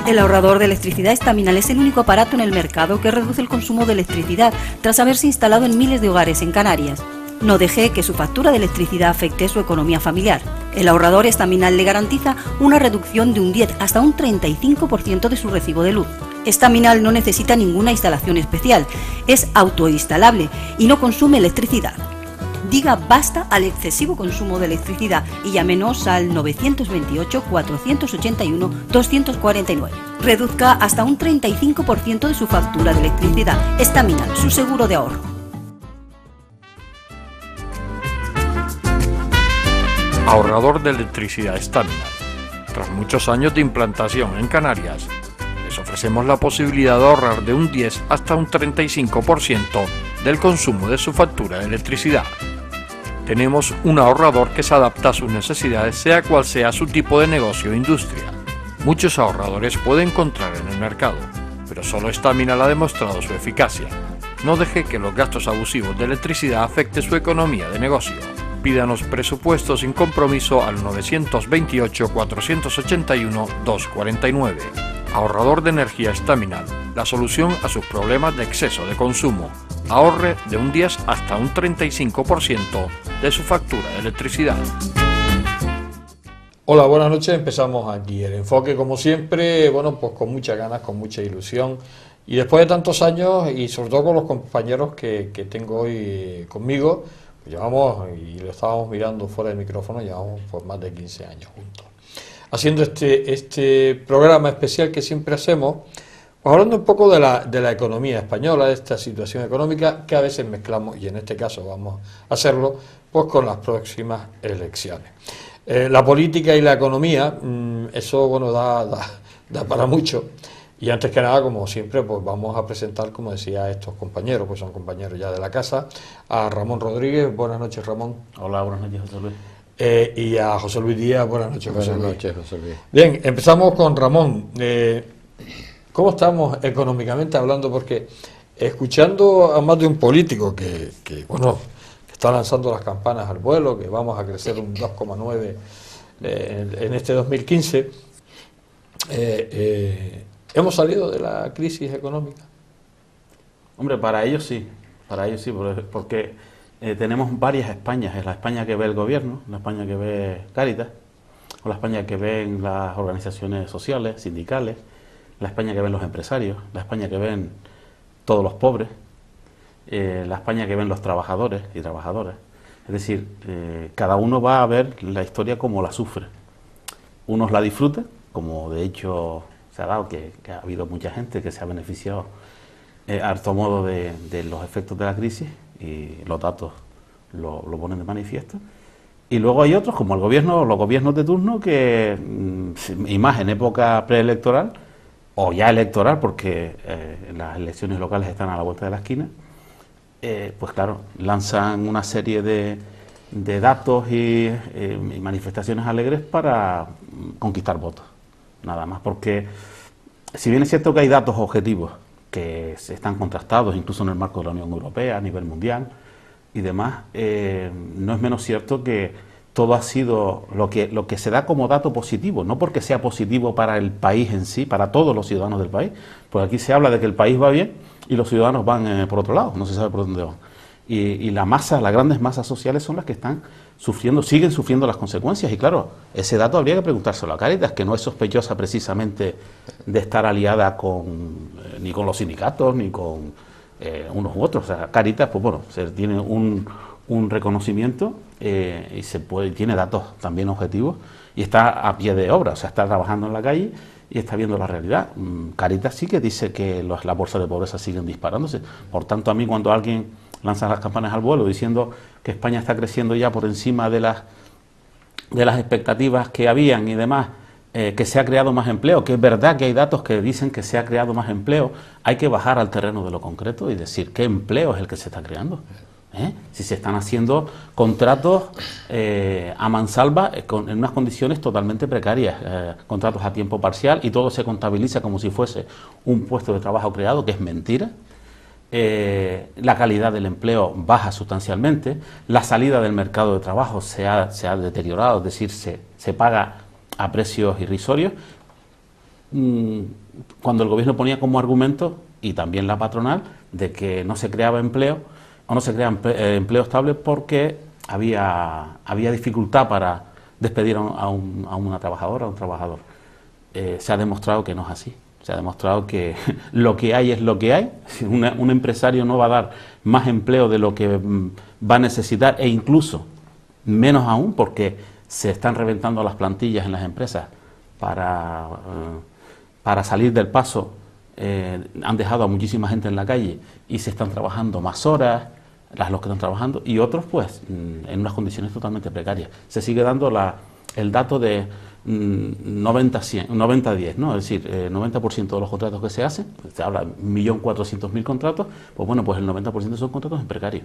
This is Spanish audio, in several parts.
El ahorrador de electricidad Estaminal es el único aparato en el mercado que reduce el consumo de electricidad tras haberse instalado en miles de hogares en Canarias. No deje que su factura de electricidad afecte su economía familiar. El ahorrador Estaminal le garantiza una reducción de un 10 hasta un 35% de su recibo de luz. Estaminal no necesita ninguna instalación especial, es autoinstalable y no consume electricidad. Diga basta al excesivo consumo de electricidad y llámenos al 928-481-249. Reduzca hasta un 35% de su factura de electricidad. Estaminal, su seguro de ahorro. Ahorrador de electricidad Estaminal. Tras muchos años de implantación en Canarias, les ofrecemos la posibilidad de ahorrar de un 10 hasta un 35% del consumo de su factura de electricidad. Tenemos un ahorrador que se adapta a sus necesidades, sea cual sea su tipo de negocio o industria. Muchos ahorradores puede encontrar en el mercado, pero solo Estaminal ha demostrado su eficacia. No deje que los gastos abusivos de electricidad afecten su economía de negocio. Pídanos presupuestos sin compromiso al 928-481-249. Ahorrador de energía Estaminal, la solución a sus problemas de exceso de consumo. Ahorre de un 10 hasta un 35% de su factura de electricidad. Hola, buenas noches. Empezamos aquí el enfoque, como siempre, bueno, pues con muchas ganas, con mucha ilusión. Y después de tantos años, y sobre todo con los compañeros que tengo hoy conmigo, pues llevamos, y lo estábamos mirando fuera del micrófono, llevamos por más de 15 años juntos. Haciendo este programa especial que siempre hacemos, pues hablando un poco de la economía española, de esta situación económica que a veces mezclamos, y en este caso vamos a hacerlo, pues con las próximas elecciones. La política y la economía, eso bueno da para mucho. Y antes que nada, como siempre, pues vamos a presentar, como decía, a estos compañeros, pues son compañeros ya de la casa, a Ramón Rodríguez. Buenas noches, Ramón. Hola, buenas noches, José Luis. Y a José Luis Díaz. Buenas noches, José Luis. Buenas noches, José Luis. Bien, empezamos con Ramón. ¿Cómo estamos económicamente hablando? Porque escuchando a más de un político que está lanzando las campanas al vuelo, que vamos a crecer un 2,9 en este 2015, ¿hemos salido de la crisis económica? Hombre, para ellos sí, porque tenemos varias Españas. Es la España que ve el gobierno, la España que ve Cáritas, o la España que ven las organizaciones sociales, sindicales, la España que ven los empresarios, la España que ven todos los pobres, la España que ven los trabajadores y trabajadoras. Es decir, cada uno va a ver la historia como la sufre. Unos la disfrutan, como de hecho se ha dado, que ha habido mucha gente que se ha beneficiado a harto modo de los efectos de la crisis, y los datos lo ponen de manifiesto. Y luego hay otros, como los gobiernos de turno, que, y más en época preelectoral, o ya electoral, porque las elecciones locales están a la vuelta de la esquina, pues claro, lanzan una serie de datos y manifestaciones alegres para conquistar votos, nada más, porque si bien es cierto que hay datos objetivos que se están contrastados incluso en el marco de la Unión Europea, a nivel mundial y demás, no es menos cierto que todo ha sido lo que se da como dato positivo, no porque sea positivo para el país en sí, para todos los ciudadanos del país, porque aquí se habla de que el país va bien y los ciudadanos van por otro lado, no se sabe por dónde van. Y las grandes masas sociales son las que están siguen sufriendo las consecuencias. Y claro, ese dato habría que preguntárselo a Cáritas, que no es sospechosa precisamente de estar aliada ni con los sindicatos, ni con unos u otros. O sea, Cáritas, pues bueno, tiene un reconocimiento y tiene datos también objetivos y está a pie de obra, o sea, está trabajando en la calle y está viendo la realidad. Cáritas sí que dice que las bolsas de pobreza siguen disparándose. Por tanto, a mí cuando alguien lanza las campanas al vuelo diciendo que España está creciendo ya por encima de las expectativas que habían y demás, que se ha creado más empleo, que es verdad que hay datos que dicen que se ha creado más empleo, hay que bajar al terreno de lo concreto y decir qué empleo es el que se está creando. Si se están haciendo contratos a mansalva en unas condiciones totalmente precarias, contratos a tiempo parcial, y todo se contabiliza como si fuese un puesto de trabajo creado, que es mentira. La calidad del empleo baja sustancialmente, la salida del mercado de trabajo se ha deteriorado, es decir, se paga a precios irrisorios. cuando el gobierno ponía como argumento, y también la patronal, de que no se creaba empleo, o no se crea empleo estable porque había dificultad para despedir a una trabajadora, a un trabajador. Se ha demostrado que no es así. Se ha demostrado que lo que hay es lo que hay. Un empresario no va a dar más empleo de lo que va a necesitar, e incluso menos aún, porque se están reventando las plantillas en las empresas para salir del paso. Han dejado a muchísima gente en la calle y se están trabajando más horas, los que están trabajando, y otros pues en unas condiciones totalmente precarias. Se sigue dando el dato de 90-10, ¿no? Es decir, 90% de los contratos que se hacen, se habla de 1.400.000 contratos, pues bueno, pues el 90% son contratos en precario.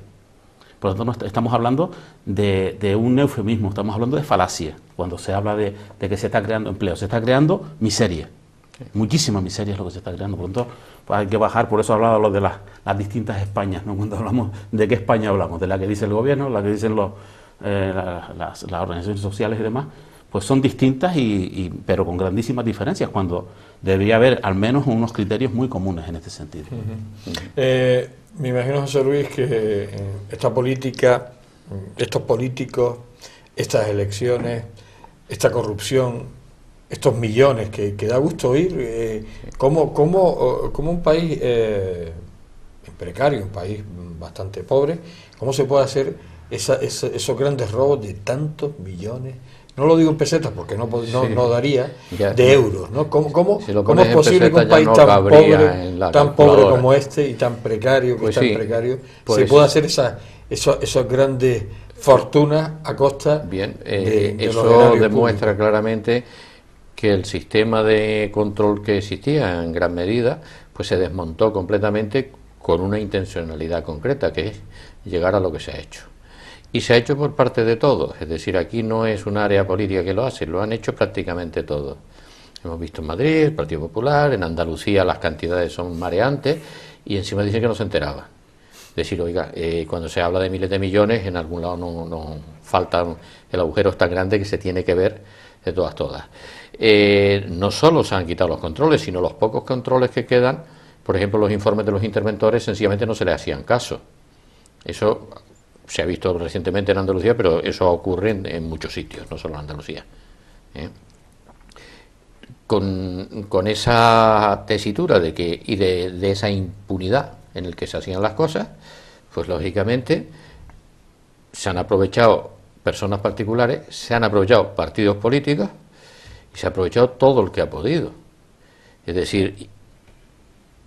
Por lo tanto, no estamos hablando de un eufemismo, estamos hablando de falacia, cuando se habla de que se está creando empleo, se está creando miseria. Muchísima miseria es lo que se está creando. Por lo tanto, pues hay que bajar. Por eso hablaba lo de las distintas Españas, ¿no? Cuando hablamos, ¿de qué España hablamos? De la que dice el gobierno, la que dicen las organizaciones sociales y demás. Pues son distintas, pero con grandísimas diferencias, cuando debería haber al menos unos criterios muy comunes en este sentido. Me imagino, José Luis, que esta política, estos políticos, estas elecciones, esta corrupción, estos millones que da gusto oír, como un país precario, un país bastante pobre, ¿cómo se puede hacer esos grandes robos de tantos millones? No lo digo en pesetas porque no daría, de euros, ¿no? ¿Cómo es posible que un país tan pobre como este y tan precario, se pueda hacer esas grandes fortunas a costa de eso demuestra claramente que el sistema de control que existía en gran medida pues se desmontó completamente con una intencionalidad concreta, que es llegar a lo que se ha hecho. Y se ha hecho por parte de todos, es decir, aquí no es un área política que lo hace, lo han hecho prácticamente todos. Hemos visto en Madrid, el Partido Popular, en Andalucía las cantidades son mareantes y encima dicen que no se enteraban. Es decir, oiga, cuando se habla de miles de millones, en algún lado no falta, el agujero es tan grande que se tiene que ver de todas. No solo se han quitado los controles, sino los pocos controles que quedan, por ejemplo, los informes de los interventores, sencillamente no se les hacían caso. Eso se ha visto recientemente en Andalucía, pero eso ocurre en muchos sitios, no solo en Andalucía. Con esa tesitura de esa impunidad en el que se hacían las cosas, pues lógicamente se han aprovechado personas particulares, se han aprovechado partidos políticos y se ha aprovechado todo el que ha podido. Es decir,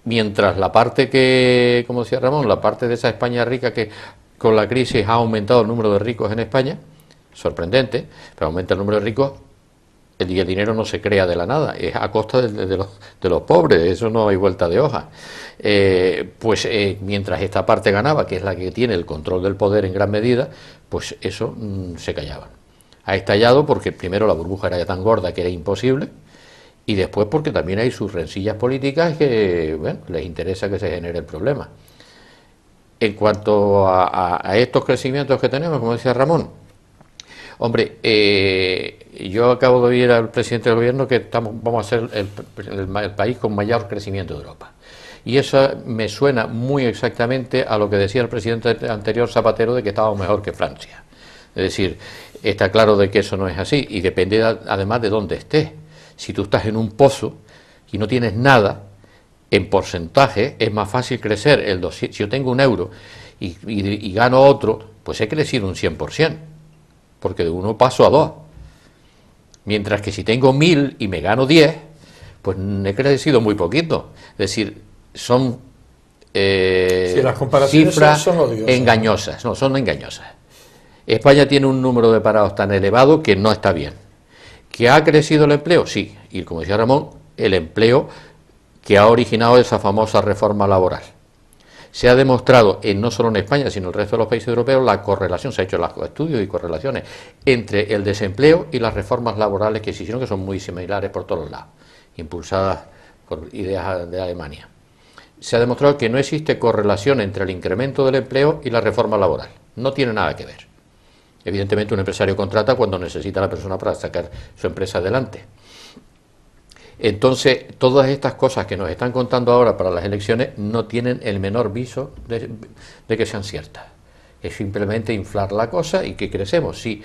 mientras la parte que, como decía Ramón, la parte de esa España rica que con la crisis ha aumentado el número de ricos en España, sorprendente, pero aumenta el número de ricos, el dinero no se crea de la nada, es a costa de los pobres, eso no hay vuelta de hoja. Mientras esta parte ganaba, que es la que tiene el control del poder en gran medida, pues eso se callaban. Ha estallado porque primero la burbuja era ya tan gorda que era imposible, y después porque también hay sus rencillas políticas que, bueno, les interesa que se genere el problema. En cuanto a estos crecimientos que tenemos, como decía Ramón, hombre, yo acabo de oír al presidente del gobierno que vamos a ser el país con mayor crecimiento de Europa. Y eso me suena muy exactamente a lo que decía el presidente anterior, Zapatero, de que estábamos mejor que Francia. Es decir, está claro de que eso no es así, y depende además de dónde estés. Si tú estás en un pozo y no tienes nada, en porcentaje es más fácil crecer. Si yo tengo un euro y gano otro, pues he crecido un 100%, porque de 1 paso a 2. Mientras que si tengo 1.000 y me gano 10, pues he crecido muy poquito. Es decir, son las comparaciones cifras son odiosas, engañosas, no, son engañosas. España tiene un número de parados tan elevado que no está bien. ¿Que ha crecido el empleo? Sí, y como decía Ramón, el empleo que ha originado esa famosa reforma laboral. Se ha demostrado, no solo en España, sino en el resto de los países europeos, la correlación, se ha hecho los estudios y correlaciones entre el desempleo y las reformas laborales que se hicieron, que son muy similares por todos lados, impulsadas por ideas de Alemania. Se ha demostrado que no existe correlación entre el incremento del empleo y la reforma laboral. No tiene nada que ver. Evidentemente un empresario contrata cuando necesita a la persona para sacar su empresa adelante. Entonces, todas estas cosas que nos están contando ahora para las elecciones no tienen el menor viso de que sean ciertas. Es simplemente inflar la cosa y que crecemos. Sí.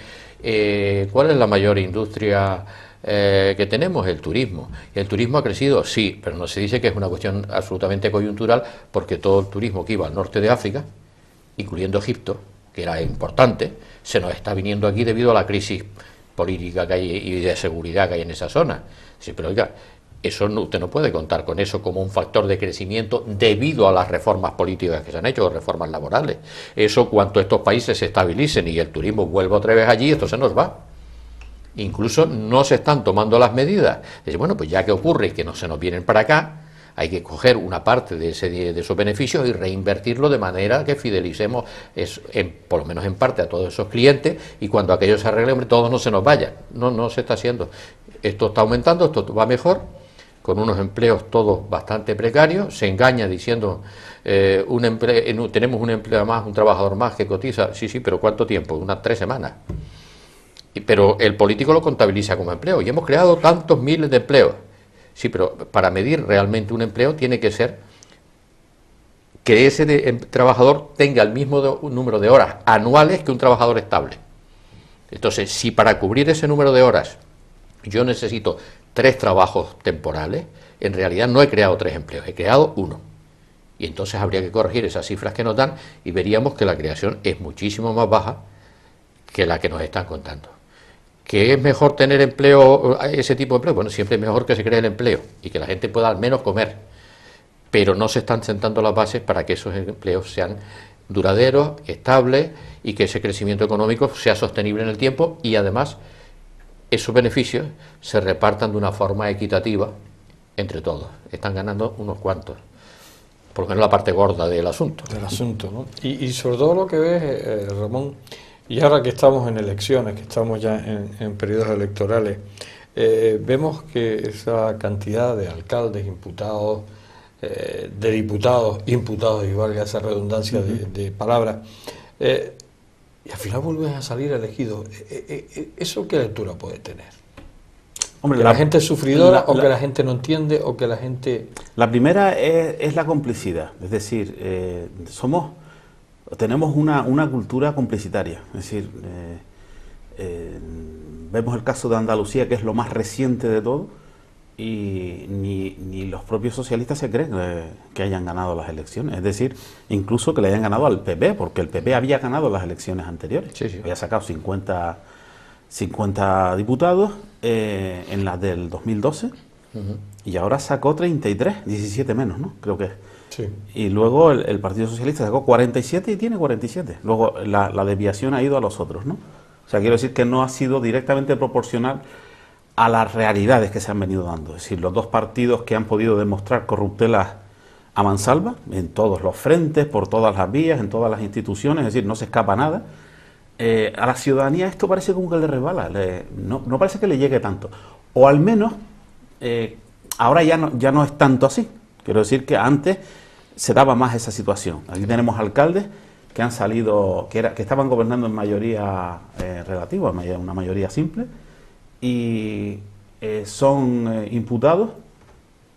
¿Cuál es la mayor industria que tenemos? El turismo. ¿El turismo ha crecido? Sí, pero no se dice que es una cuestión absolutamente coyuntural, porque todo el turismo que iba al norte de África, incluyendo Egipto, que era importante, se nos está viniendo aquí debido a la crisis política que hay y de seguridad que hay en esa zona. Sí, pero oiga, eso no, usted no puede contar con eso como un factor de crecimiento debido a las reformas políticas que se han hecho, reformas laborales. Eso, cuanto estos países se estabilicen y el turismo vuelva otra vez allí, esto se nos va. Incluso no se están tomando las medidas. Dice, bueno, pues ya que ocurre que no se nos vienen para acá, hay que coger una parte de esos beneficios y reinvertirlo de manera que fidelicemos, por lo menos en parte, a todos esos clientes, y cuando aquello se arregle, hombre, todos no se nos vayan. No se está haciendo. Esto está aumentando, esto va mejor, con unos empleos todos bastante precarios. Se engaña diciendo, tenemos un empleo más, un trabajador más que cotiza. Sí, pero ¿cuánto tiempo? Unas 3 semanas. Pero el político lo contabiliza como empleo, y hemos creado tantos miles de empleos. Sí, pero para medir realmente un empleo tiene que ser que ese trabajador tenga el mismo número de horas anuales que un trabajador estable. Entonces, si para cubrir ese número de horas yo necesito 3 trabajos temporales, en realidad no he creado 3 empleos, he creado 1. Y entonces habría que corregir esas cifras que nos dan y veríamos que la creación es muchísimo más baja que la que nos están contando. ¿Que es mejor tener empleo, ese tipo de empleo? Bueno, siempre es mejor que se cree el empleo y que la gente pueda al menos comer, pero no se están sentando las bases para que esos empleos sean duraderos, estables, y que ese crecimiento económico sea sostenible en el tiempo, y además esos beneficios se repartan de una forma equitativa entre todos. Están ganando unos cuantos, por lo menos la parte gorda del asunto. ¿No? Y sobre todo lo que ves, Ramón, y ahora que estamos en elecciones, que estamos ya en periodos electorales, vemos que esa cantidad de alcaldes imputados, de diputados imputados, y valga esa redundancia de palabras, y al final vuelven a salir elegidos. ¿Eso qué lectura puede tener? Hombre, ¿que la gente es sufridora, o que la gente no entiende, o que la gente...? La primera es la complicidad, es decir, tenemos una cultura complicitaria, es decir, vemos el caso de Andalucía, que es lo más reciente de todo, y ni los propios socialistas se creen que hayan ganado las elecciones, es decir, incluso que le hayan ganado al PP, porque el PP había ganado las elecciones anteriores, había sacado 50 diputados en las del 2012, y ahora sacó 33, 17 menos, ¿no? Creo que es. Sí. Y luego el Partido Socialista sacó 47 y tiene 47. Luego la desviación ha ido a los otros, ¿no? O sea, quiero decir que no ha sido directamente proporcional a las realidades que se han venido dando. Es decir, los dos partidos que han podido demostrar corruptelas a mansalva, en todos los frentes, por todas las vías, en todas las instituciones, es decir, no se escapa nada. A la ciudadanía esto parece como que le resbala, no parece que le llegue tanto. O al menos, ahora ya no es tanto así. Quiero decir que antes se daba más esa situación. Aquí tenemos alcaldes que han salido, que estaban gobernando en mayoría relativa, una mayoría simple, y son imputados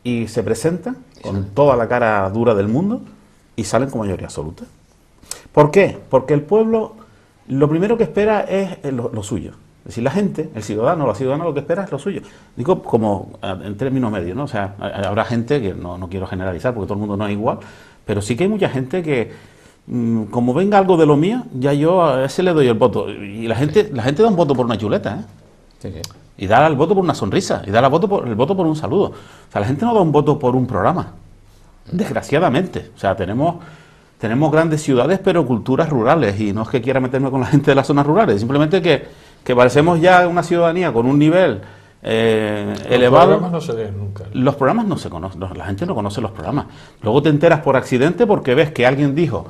y se presentan con toda la cara dura del mundo y salen con mayoría absoluta. ¿Por qué? Porque el pueblo lo primero que espera es lo suyo. Es decir, la gente, la ciudadana lo que espera es lo suyo. Digo como en términos medios, ¿no? O sea, habrá gente que no quiero generalizar porque todo el mundo no es igual, pero sí que hay mucha gente que como venga algo de lo mío, ya yo a ese le doy el voto. Y la gente da un voto por una chuleta, ¿eh? Sí. Y da el voto por una sonrisa, y da el voto por un saludo. O sea, la gente no da un voto por un programa, desgraciadamente. O sea, tenemos grandes ciudades, pero culturas rurales, y no es que quiera meterme con la gente de las zonas rurales, simplemente que parecemos ya una ciudadanía con un nivel elevado. Los programas no se leen nunca. Los programas no se conocen, la gente no conoce los programas. Luego te enteras por accidente porque ves que alguien dijo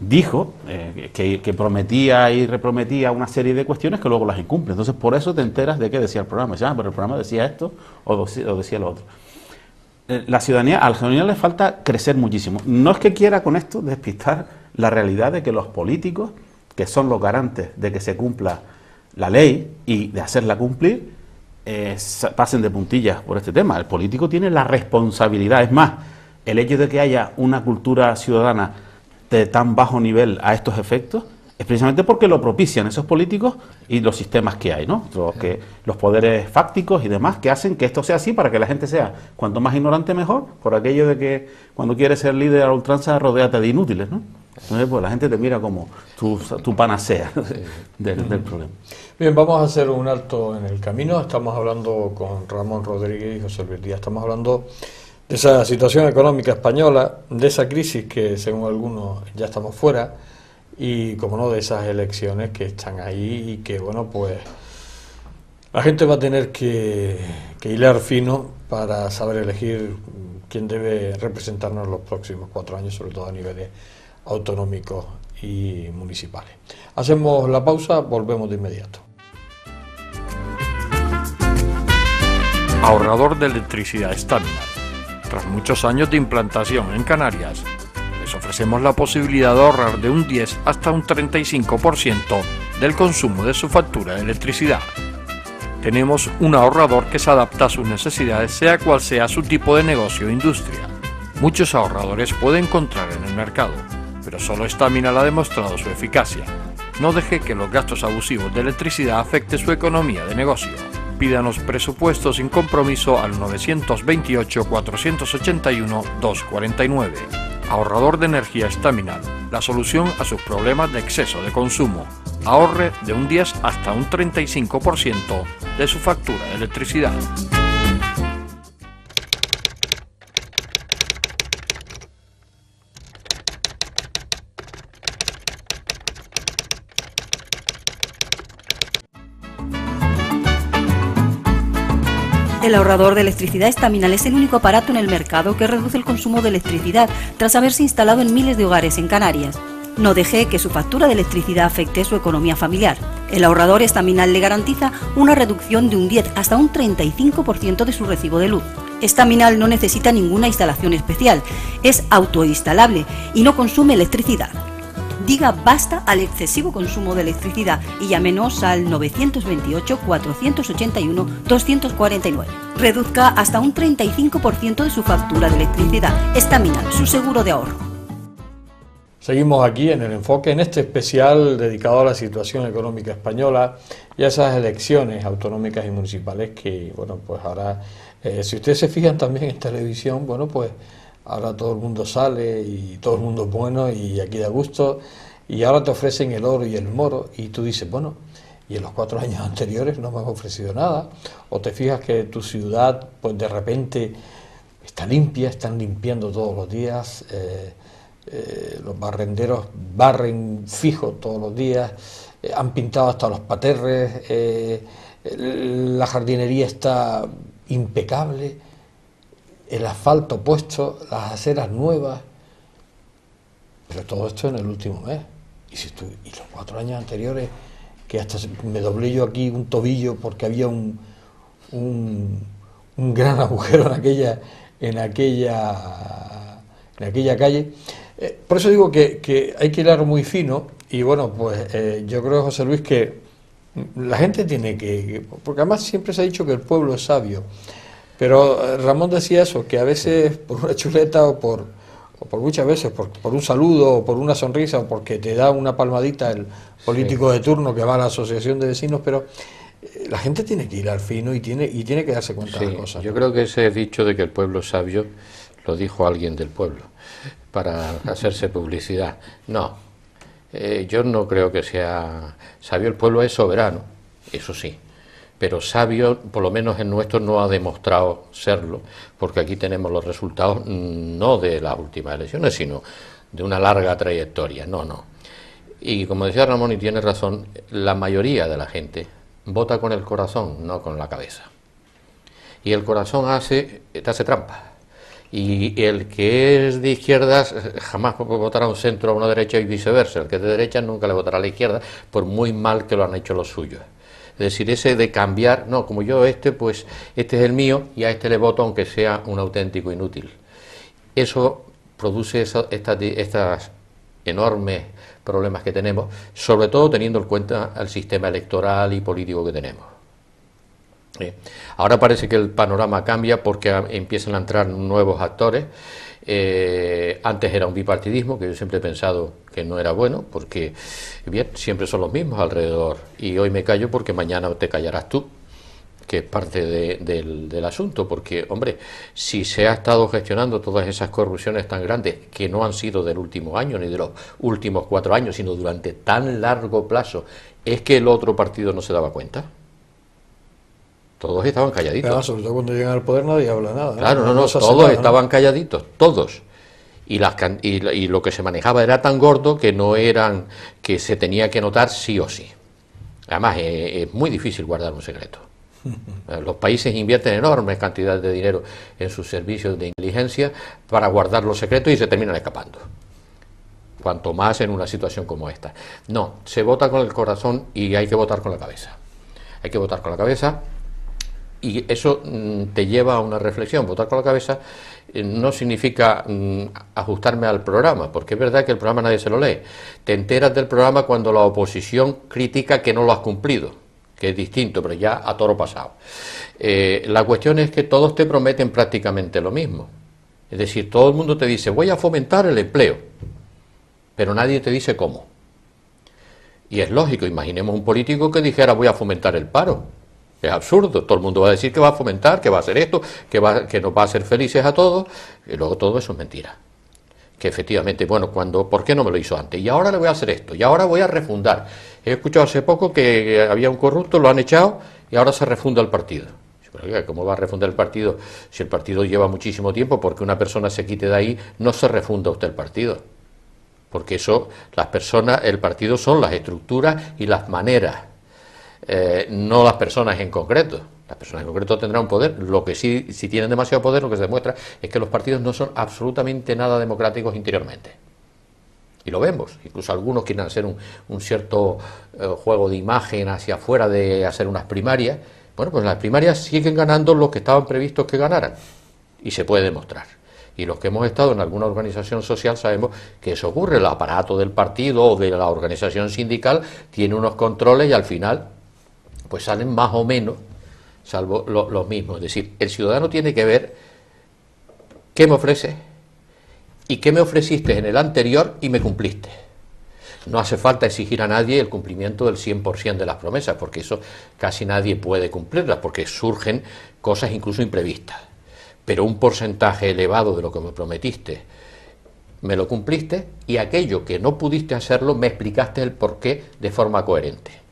que prometía y reprometía una serie de cuestiones que luego las incumple. Entonces por eso te enteras de qué decía el programa. Dices, pero el programa decía esto o decía lo otro. A la ciudadanía le falta crecer muchísimo. No es que quiera con esto despistar la realidad de que los políticos, que son los garantes de que se cumpla la ley y de hacerla cumplir, pasen de puntillas por este tema. El político tiene la responsabilidad. Es más, el hecho de que haya una cultura ciudadana de tan bajo nivel a estos efectos es precisamente porque lo propician esos políticos y los sistemas que hay, ¿no? Los poderes fácticos y demás que hacen que esto sea así para que la gente sea cuanto más ignorante mejor, por aquello de que cuando quieres ser líder a la ultranza rodéate de inútiles, ¿no? Entonces pues la gente te mira como tu panacea del problema. Bien, vamos a hacer un alto en el camino. Estamos hablando con Ramón Rodríguez y José Luis Díaz. Estamos hablando de esa situación económica española, de esa crisis que según algunos ya estamos fuera, y como no, de esas elecciones que están ahí y que, bueno, pues la gente va a tener que hilar fino para saber elegir quién debe representarnos los próximos 4 años, sobre todo a niveles autonómicos y municipales. Hacemos la pausa, volvemos de inmediato. Ahorrador de electricidad Staminar. Tras muchos años de implantación en Canarias, les ofrecemos la posibilidad de ahorrar de un 10 hasta un 35% del consumo de su factura de electricidad. Tenemos un ahorrador que se adapta a sus necesidades, sea cual sea su tipo de negocio o industria. Muchos ahorradores puede encontrar en el mercado, pero solo Staminar ha demostrado su eficacia. No deje que los gastos abusivos de electricidad afecten su economía de negocio. Pídanos presupuesto sin compromiso al 921-481-249. Ahorrador de energía Staminar, la solución a sus problemas de exceso de consumo. Ahorre de un 10 hasta un 35% de su factura de electricidad. El ahorrador de electricidad Staminar es el único aparato en el mercado que reduce el consumo de electricidad tras haberse instalado en miles de hogares en Canarias. No deje que su factura de electricidad afecte su economía familiar. El ahorrador Staminar le garantiza una reducción de un 10 hasta un 35% de su recibo de luz. Staminar no necesita ninguna instalación especial, es autoinstalable y no consume electricidad. Diga basta al excesivo consumo de electricidad y llámenos al 928-481-249. Reduzca hasta un 35% de su factura de electricidad. Staminar, su seguro de ahorro. Seguimos aquí en el enfoque, en este especial dedicado a la situación económica española y a esas elecciones autonómicas y municipales que, bueno, pues ahora, si ustedes se fijan también en televisión, bueno, pues ahora todo el mundo sale y todo el mundo es bueno y aquí da gusto, y ahora te ofrecen el oro y el moro y tú dices, bueno, y en los 4 años anteriores no me han ofrecido nada. O te fijas que tu ciudad pues de repente está limpia, están limpiando todos los días, los barrenderos barren fijo todos los días, han pintado hasta los paterres, la jardinería está impecable, el asfalto puesto, las aceras nuevas, pero todo esto en el último mes. Y los 4 años anteriores, que hasta me doblé yo aquí un tobillo porque había un gran agujero en aquella calle. Por eso digo que hay que hilar muy fino y bueno, pues yo creo, José Luis, que la gente tiene porque además siempre se ha dicho que el pueblo es sabio, pero Ramón decía eso, que a veces por una chuleta o por muchas veces por un saludo o por una sonrisa o porque te da una palmadita el político de turno que va a la asociación de vecinos, pero la gente tiene que hilar fino y tiene que darse cuenta de las cosas. Yo creo que ese dicho de que el pueblo es sabio lo dijo alguien del pueblo para hacerse publicidad. No, yo no creo que sea sabio. El pueblo es soberano, eso sí, pero sabio, por lo menos en nuestro, no ha demostrado serlo, porque aquí tenemos los resultados no de las últimas elecciones, sino de una larga trayectoria. No. Y como decía Ramón, y tiene razón, la mayoría de la gente vota con el corazón, no con la cabeza. Y el corazón te hace trampa. Y el que es de izquierdas jamás votará a un centro o a una derecha y viceversa. El que es de derecha nunca le votará a la izquierda, por muy mal que lo han hecho los suyos. Es decir, ese de cambiar, no, como yo pues este es el mío y a este le voto aunque sea un auténtico inútil. Eso produce estas enormes problemas que tenemos, sobre todo teniendo en cuenta el sistema electoral y político que tenemos. Ahora parece que el panorama cambia porque empiezan a entrar nuevos actores. Antes era un bipartidismo que yo siempre he pensado que no era bueno, porque bien, siempre son los mismos alrededor, y hoy me callo porque mañana te callarás tú, que es parte del asunto, porque, hombre, si se ha estado gestionando todas esas corrupciones tan grandes, que no han sido del último año ni de los últimos 4 años, sino durante tan largo plazo, ¿es que el otro partido no se daba cuenta? Todos estaban calladitos. Pero sobre todo cuando llegan al poder nadie habla nada. Claro, no, todos estaban calladitos, todos. Y lo que se manejaba era tan gordo que no eran, que se tenía que notar sí o sí. Además, es muy difícil guardar un secreto. Los países invierten enormes cantidades de dinero en sus servicios de inteligencia para guardar los secretos y se terminan escapando. Cuanto más en una situación como esta. No, se vota con el corazón y hay que votar con la cabeza. Hay que votar con la cabeza. Y eso te lleva a una reflexión. Votar con la cabeza no significa ajustarme al programa, porque es verdad que el programa nadie se lo lee. Te enteras del programa cuando la oposición critica que no lo has cumplido, que es distinto, pero ya a toro pasado. La cuestión es que todos te prometen prácticamente lo mismo. Es decir, todo el mundo te dice, voy a fomentar el empleo, pero nadie te dice cómo. Y es lógico, imaginemos un político que dijera, voy a fomentar el paro. Es absurdo, todo el mundo va a decir que va a fomentar, que va a hacer esto, que nos va a hacer felices a todos, y luego todo eso es mentira. Que efectivamente, bueno, ¿por qué no me lo hizo antes? Y ahora le voy a hacer esto, y ahora voy a refundar. He escuchado hace poco que había un corrupto, lo han echado, y ahora se refunda el partido. ¿Cómo va a refundar el partido? Si el partido lleva muchísimo tiempo, porque una persona se quite de ahí, no se refunda usted el partido. Porque eso, las personas, el partido son las estructuras y las maneras. No las personas en concreto. Las personas en concreto tendrán un poder. Lo que sí, si tienen demasiado poder, lo que se demuestra es que los partidos no son absolutamente nada democráticos interiormente. Y lo vemos. Incluso algunos quieren hacer un cierto juego de imagen hacia afuera de hacer unas primarias. Bueno, pues las primarias siguen ganando los que estaban previstos que ganaran. Y se puede demostrar. Y los que hemos estado en alguna organización social sabemos que eso ocurre. El aparato del partido o de la organización sindical tiene unos controles y al final pues salen más o menos, salvo los mismos. Es decir, el ciudadano tiene que ver qué me ofrece y qué me ofreciste en el anterior y me cumpliste. No hace falta exigir a nadie el cumplimiento del 100% de las promesas, porque eso casi nadie puede cumplirlas, porque surgen cosas incluso imprevistas. Pero un porcentaje elevado de lo que me prometiste, me lo cumpliste, y aquello que no pudiste hacerlo, me explicaste el porqué de forma coherente.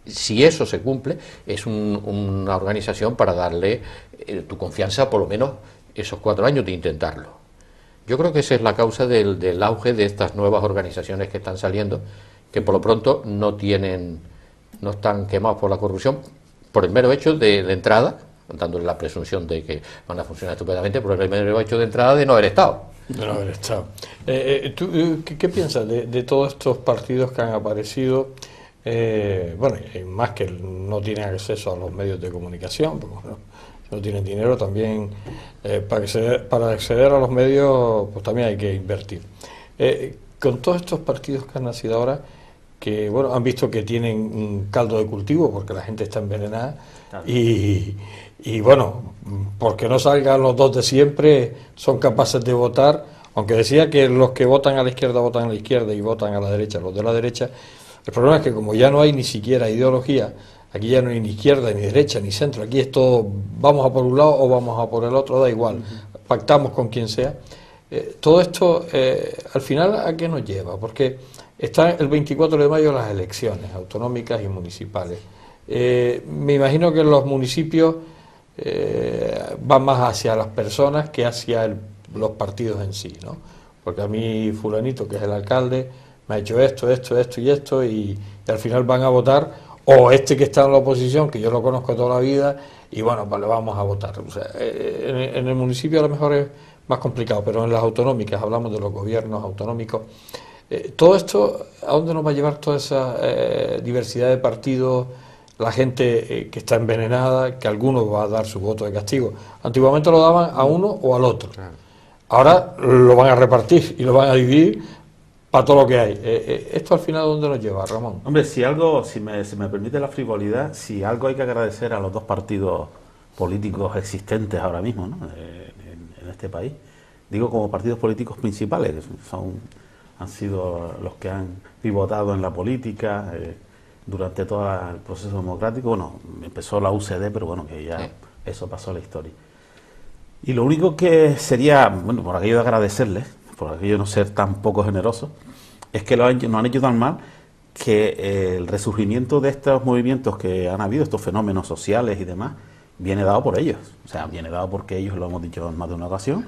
Si eso se cumple, es una organización para darle tu confianza por lo menos esos 4 años de intentarlo. Yo creo que esa es la causa del auge de estas nuevas organizaciones que están saliendo, que por lo pronto no están quemados por la corrupción, por el mero hecho de entrada, dándole la presunción de que van a funcionar estupendamente, por el mero hecho de entrada de no haber estado. De no haber estado. ¿Tú qué piensas de todos estos partidos que han aparecido? Bueno, y más que no tienen acceso a los medios de comunicación, porque bueno, si no tienen dinero también, para acceder a los medios pues también hay que invertir. Con todos estos partidos que han nacido ahora, que bueno, han visto que tienen un caldo de cultivo porque la gente está envenenada, claro. Y bueno, porque no salgan los dos de siempre, son capaces de votar, aunque decía que los que votan a la izquierda votan a la izquierda y votan a la derecha, los de la derecha. El problema es que como ya no hay ni siquiera ideología, aquí ya no hay ni izquierda, ni derecha, ni centro, aquí es todo, vamos a por un lado o vamos a por el otro, da igual, pactamos con quien sea. Todo esto, al final, ¿a qué nos lleva? Porque está el 24 de mayo las elecciones autonómicas y municipales. Me imagino que los municipios van más hacia las personas que hacia los partidos en sí, ¿no? Porque a mí fulanito, que es el alcalde, me ha hecho esto y al final van a votar, o este que está en la oposición, que yo lo conozco toda la vida, y bueno, pues le vamos a votar. O sea, en el municipio a lo mejor es más complicado, pero en las autonómicas, hablamos de los gobiernos autonómicos, todo esto, ¿a dónde nos va a llevar toda esa diversidad de partidos? La gente que está envenenada, que algunos va a dar su voto de castigo. Antiguamente lo daban a uno o al otro. Ahora lo van a repartir y lo van a dividir para todo lo que hay. ¿Esto al final dónde nos lleva, Ramón? Hombre, si me permite la frivolidad, si algo hay que agradecer a los dos partidos políticos existentes ahora mismo, ¿no? en este país, digo como partidos políticos principales, que han sido los que han pivotado en la política durante todo el proceso democrático. Bueno, empezó la UCD, pero bueno, que ya eso pasó a la historia. Y lo único que sería, bueno, por aquello de agradecerles, por aquello de no ser tan poco generosos, es que no han hecho tan mal que el resurgimiento de estos movimientos que han habido, estos fenómenos sociales y demás, viene dado por ellos. O sea, viene dado porque ellos, lo hemos dicho en más de una ocasión,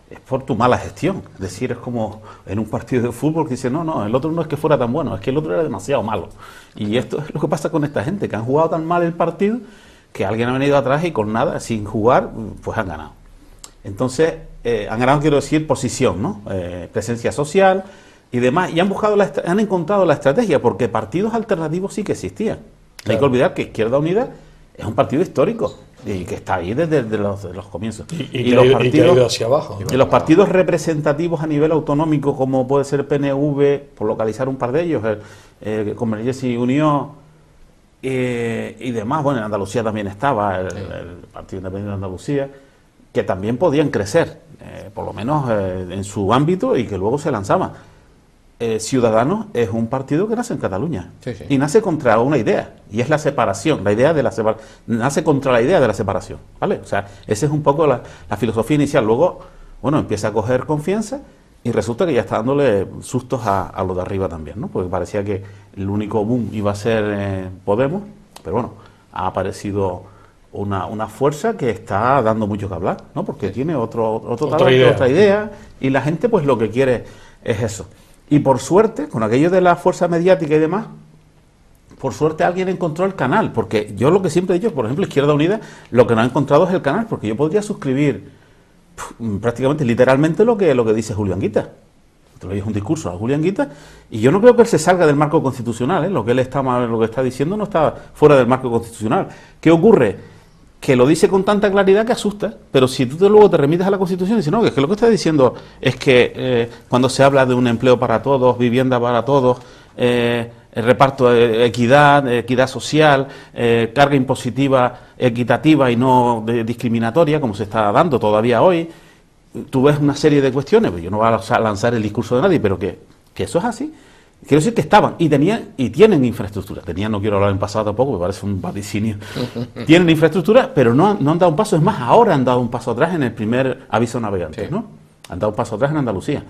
es por tu mala gestión. Es decir, es como en un partido de fútbol que dice, no, el otro no es que fuera tan bueno, es que el otro era demasiado malo. Y esto es lo que pasa con esta gente, que han jugado tan mal el partido que alguien ha venido atrás y con nada, sin jugar, pues han ganado. Entonces, han ganado, quiero decir, posición, ¿no? Presencia social y demás, y han encontrado la estrategia, porque partidos alternativos sí que existían. Claro. Hay que olvidar que Izquierda Unida es un partido histórico y que está ahí desde los comienzos. Y los partidos, ha ido hacia abajo, ¿no? Y los partidos representativos a nivel autonómico, como puede ser PNV, por localizar un par de ellos, Convergencia y Unión y demás, bueno, en Andalucía también estaba el Partido Independiente de Andalucía, que también podían crecer, por lo menos en su ámbito, y que luego se lanzaban. Ciudadanos es un partido que nace en Cataluña, y nace contra una idea, y es la separación, nace contra la idea de la separación, ¿vale? O sea, esa es un poco la filosofía inicial. Luego, bueno, empieza a coger confianza y resulta que ya está dándole sustos a lo de arriba también, ¿no? Porque parecía que el único boom iba a ser Podemos, pero bueno, ha aparecido una fuerza que está dando mucho que hablar, ¿no? Porque tiene otra idea, y la gente pues lo que quiere es eso. Y por suerte, con aquello de la fuerza mediática y demás, por suerte alguien encontró el canal, porque yo lo que siempre he dicho, por ejemplo, Izquierda Unida, lo que no ha encontrado es el canal, porque yo podría suscribir prácticamente, literalmente lo que dice Julio Anguita. Es un discurso a Julio Anguita, y yo no creo que él se salga del marco constitucional, lo que él lo que está diciendo no está fuera del marco constitucional. ¿Qué ocurre? Que lo dice con tanta claridad que asusta, pero si tú luego te remites a la Constitución y dices, no, que es que lo que está diciendo es que cuando se habla de un empleo para todos, vivienda para todos, el reparto, equidad social, carga impositiva equitativa y no discriminatoria, como se está dando todavía hoy, tú ves una serie de cuestiones, pues yo no voy a lanzar el discurso de nadie, pero que eso es así. Quiero decir que estaban y tienen infraestructura. No quiero hablar en pasado tampoco, me parece un vaticinio. Tienen infraestructura, pero no han dado un paso. Es más, ahora han dado un paso atrás en el primer aviso navegante, ¿no? Han dado un paso atrás en Andalucía.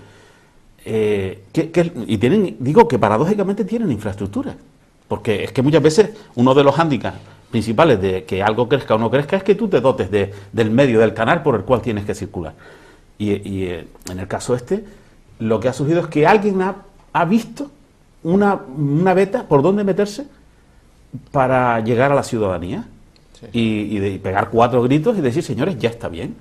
Digo que paradójicamente tienen infraestructura. Porque es que muchas veces uno de los hándicaps principales de que algo crezca o no crezca es que tú te dotes del medio, del canal por el cual tienes que circular. Y en el caso lo que ha surgido es que alguien ha visto una veta por dónde meterse para llegar a la ciudadanía y pegar 4 gritos y decir, señores, ya está bien.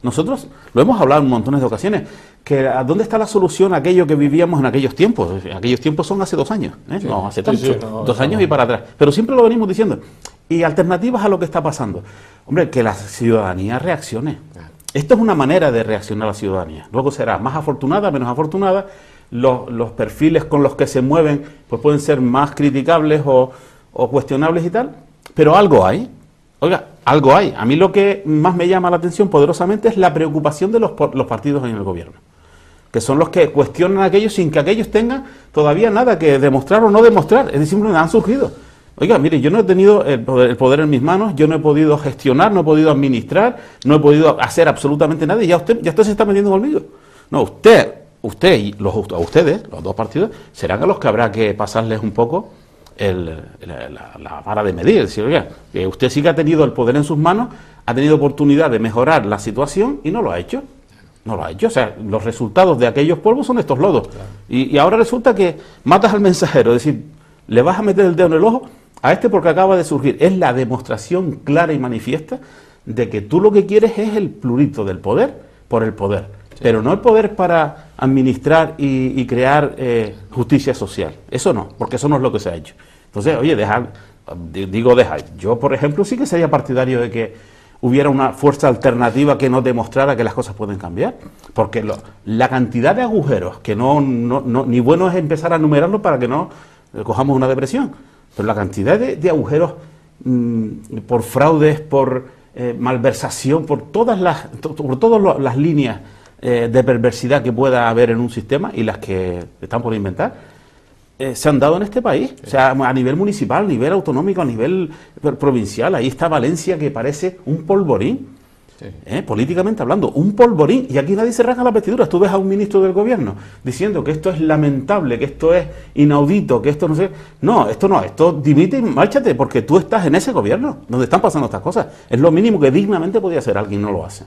Nosotros lo hemos hablado en montones de ocasiones, que ¿dónde está la solución a aquello que vivíamos en aquellos tiempos? Aquellos tiempos son hace 2 años, no hace tanto, 2 años y para atrás, pero siempre lo venimos diciendo. Y alternativas a lo que está pasando. Hombre, que la ciudadanía reaccione. Esto es una manera de reaccionar a la ciudadanía. Luego será más afortunada, menos afortunada. Los perfiles con los que se mueven pues pueden ser más criticables o cuestionables y tal, pero algo hay. Oiga, algo hay. A mí lo que más me llama la atención poderosamente es la preocupación de los partidos en el gobierno, que son los que cuestionan a aquellos sin que aquellos tengan todavía nada que demostrar o no demostrar. Es decir, han surgido. Oiga, mire, yo no he tenido el poder en mis manos, yo no he podido gestionar, no he podido administrar, no he podido hacer absolutamente nada y ya usted se está metiendo conmigo. No, usted y ustedes, los dos partidos, serán a los que habrá que pasarles un poco la vara de medir. Es decir, oiga, que usted sí que ha tenido el poder en sus manos, ha tenido oportunidad de mejorar la situación y no lo ha hecho. No lo ha hecho. O sea, los resultados de aquellos polvos son estos lodos. Claro. Y ahora resulta que matas al mensajero, es decir, le vas a meter el dedo en el ojo a porque acaba de surgir. Es la demostración clara y manifiesta de que tú lo que quieres es el plurito del poder por el poder. Pero no el poder para administrar y crear justicia social. Eso no, porque eso no es lo que se ha hecho. Entonces, oye, dejar. Yo, por ejemplo, sí que sería partidario de que hubiera una fuerza alternativa que nos demostrara que las cosas pueden cambiar. Porque la cantidad de agujeros, que ni bueno es empezar a enumerarlos para que no cojamos una depresión, pero la cantidad de agujeros por fraudes, por malversación, por todas las líneas de perversidad que pueda haber en un sistema y las que están por inventar, se han dado en este país, o sea, a nivel municipal, a nivel autonómico, a nivel provincial. Ahí está Valencia, que parece un polvorín, políticamente hablando, un polvorín, y aquí nadie se rasga las vestiduras. Tú ves a un ministro del gobierno diciendo que esto es lamentable, que esto es inaudito, que esto no sé... No, esto dimite y márchate, porque tú estás en ese gobierno, donde están pasando estas cosas. Es lo mínimo que dignamente podía hacer alguien, no lo hace.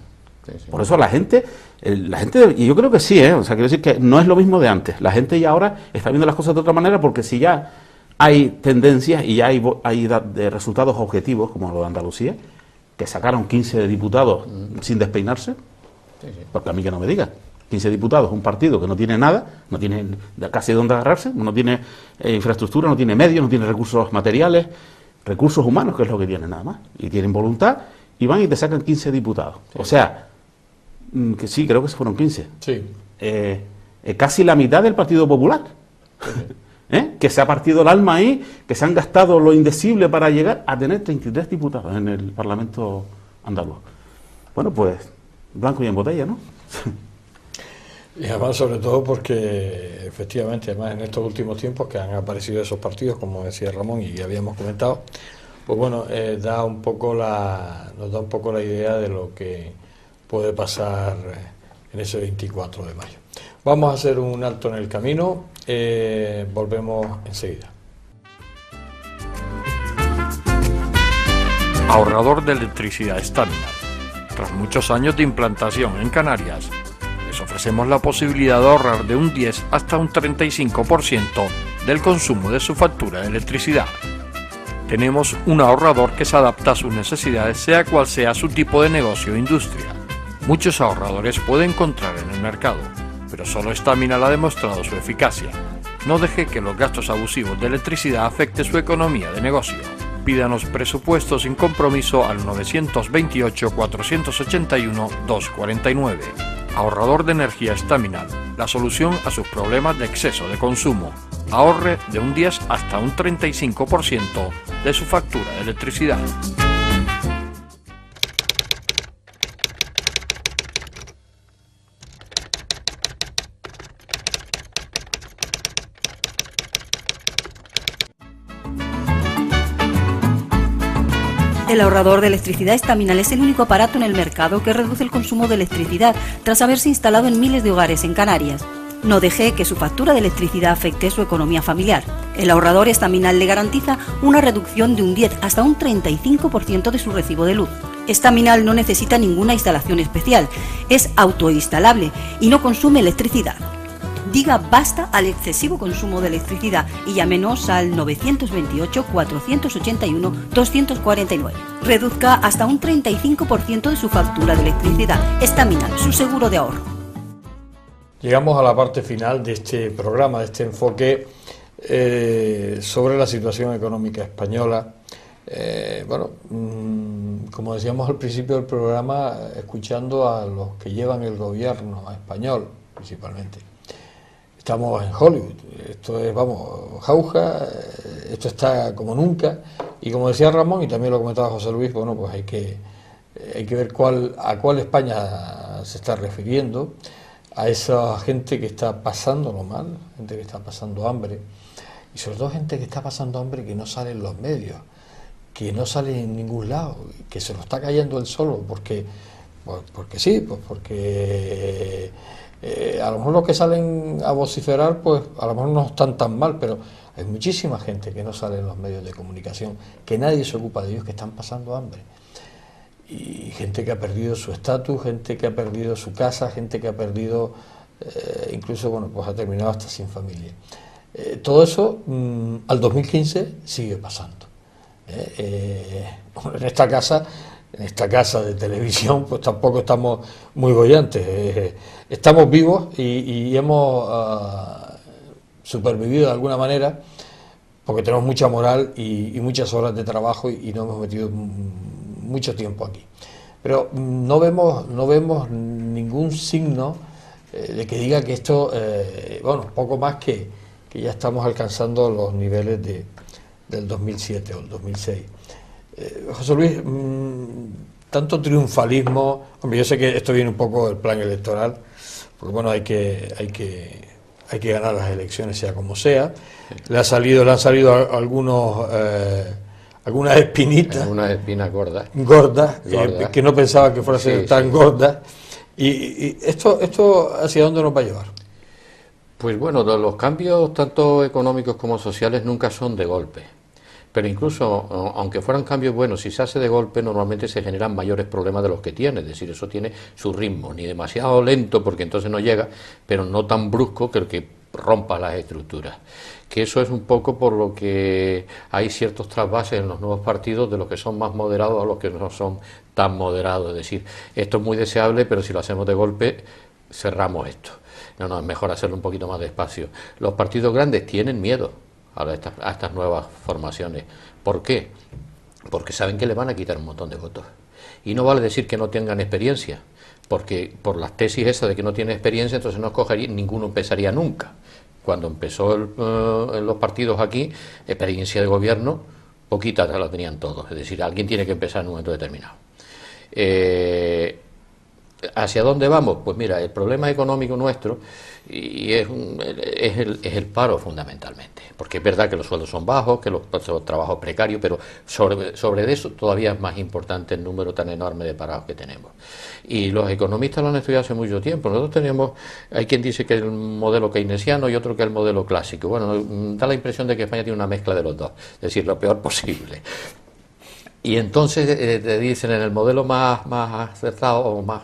Por eso la gente, y yo creo que sí, o sea, quiero decir que no es lo mismo de antes. La gente ya ahora está viendo las cosas de otra manera, porque si ya hay tendencias y ya hay de resultados objetivos, como lo de Andalucía, que sacaron 15 diputados sin despeinarse, porque a mí que no me digan, 15 diputados, un partido que no tiene nada, no tiene casi dónde agarrarse, no tiene infraestructura, no tiene medios, no tiene recursos materiales, recursos humanos, que es lo que tiene nada más, y tienen voluntad, y van y te sacan 15 diputados. O sea, que sí, creo que se fueron 15. Sí. Casi la mitad del Partido Popular. Que se ha partido el alma ahí, que se han gastado lo indecible para llegar a tener 33 diputados en el Parlamento andaluz. Bueno, pues, blanco y en botella, ¿no? Y además, sobre todo porque, efectivamente, además en estos últimos tiempos que han aparecido esos partidos, como decía Ramón y habíamos comentado, pues bueno, nos da un poco la idea de lo que puede pasar en ese 24 de mayo. Vamos a hacer un alto en el camino, volvemos enseguida. Ahorrador de electricidad Staminal. Tras muchos años de implantación en Canarias, les ofrecemos la posibilidad de ahorrar de un 10 hasta un 35% del consumo de su factura de electricidad. Tenemos un ahorrador que se adapta a sus necesidades, sea cual sea su tipo de negocio o industria. Muchos ahorradores puede encontrar en el mercado, pero solo Staminal ha demostrado su eficacia. No deje que los gastos abusivos de electricidad afecten su economía de negocio. Pídanos presupuestos sin compromiso al 921-481-249. Ahorrador de energía Staminal, la solución a sus problemas de exceso de consumo. Ahorre de un 10 hasta un 35% de su factura de electricidad. El ahorrador de electricidad Staminal es el único aparato en el mercado que reduce el consumo de electricidad tras haberse instalado en miles de hogares en Canarias. No deje que su factura de electricidad afecte su economía familiar. El ahorrador Staminal le garantiza una reducción de un 10 hasta un 35% de su recibo de luz. Staminal no necesita ninguna instalación especial, es autoinstalable y no consume electricidad. Diga basta al excesivo consumo de electricidad y llámenos al 928-481-249. Reduzca hasta un 35% de su factura de electricidad. Staminal, su seguro de ahorro. Llegamos a la parte final de este programa, de este enfoque sobre la situación económica española. Como decíamos al principio del programa, escuchando a los que llevan el gobierno español, principalmente. Estamos en Hollywood, esto es, jauja, esto está como nunca, y como decía Ramón, y también lo comentaba José Luis, bueno, pues hay que ver a cuál España se está refiriendo, a esa gente que está pasándolo mal, gente que está pasando hambre, y sobre todo gente que está pasando hambre que no sale en los medios, que no sale en ningún lado, que se lo está cayendo él solo, porque a lo mejor los que salen a vociferar, pues a lo mejor no están tan mal, pero hay muchísima gente que no sale en los medios de comunicación, que nadie se ocupa de ellos, que están pasando hambre. Y gente que ha perdido su estatus, gente que ha perdido su casa, gente que ha perdido, incluso, bueno, pues ha terminado hasta sin familia. Todo eso al 2015 sigue pasando. En esta casa de televisión, pues tampoco estamos muy bollantes. Estamos vivos y hemos supervivido de alguna manera porque tenemos mucha moral y muchas horas de trabajo y nos hemos metido mucho tiempo aquí. pero no vemos ningún signo de que diga que esto, bueno, poco más que ya estamos alcanzando los niveles del 2007 o el 2006. José Luis, tanto triunfalismo, hombre, yo sé que esto viene un poco del plan electoral, porque bueno, hay que ganar las elecciones sea como sea. Le han salido algunas espinitas. Algunas espinas gordas. Gordas. Que no pensaba que fuera a ser tan gordas. Y esto ¿hacia dónde nos va a llevar? Pues bueno, los cambios tanto económicos como sociales nunca son de golpe. Pero incluso, aunque fueran cambios buenos, si se hace de golpe, normalmente se generan mayores problemas de los que tiene. Es decir, eso tiene su ritmo, ni demasiado lento, porque entonces no llega, pero no tan brusco que el que rompa las estructuras. Que eso es un poco por lo que hay ciertos trasvases en los nuevos partidos de los que son más moderados a los que no son tan moderados. Es decir, esto es muy deseable, pero si lo hacemos de golpe, cerramos esto. No, es mejor hacerlo un poquito más despacio. Los partidos grandes tienen miedo a estas nuevas formaciones. ¿Por qué? Porque saben que le van a quitar un montón de votos. Y no vale decir que no tengan experiencia, porque por las tesis esas de que no tienen experiencia, entonces no escogería, ninguno empezaría nunca. Cuando empezó los partidos aquí, experiencia de gobierno, poquitas la tenían todos. Es decir, alguien tiene que empezar en un momento determinado. ¿Hacia dónde vamos? Pues mira, el problema económico nuestro y es el paro fundamentalmente, porque es verdad que los sueldos son bajos, que los trabajos precarios, pero sobre eso todavía es más importante el número tan enorme de parados que tenemos. Y los economistas lo han estudiado hace mucho tiempo. Nosotros hay quien dice que es el modelo keynesiano y otro que es el modelo clásico. Bueno, da la impresión de que España tiene una mezcla de los dos, es decir, lo peor posible. Y entonces te dicen en el modelo más acertado o más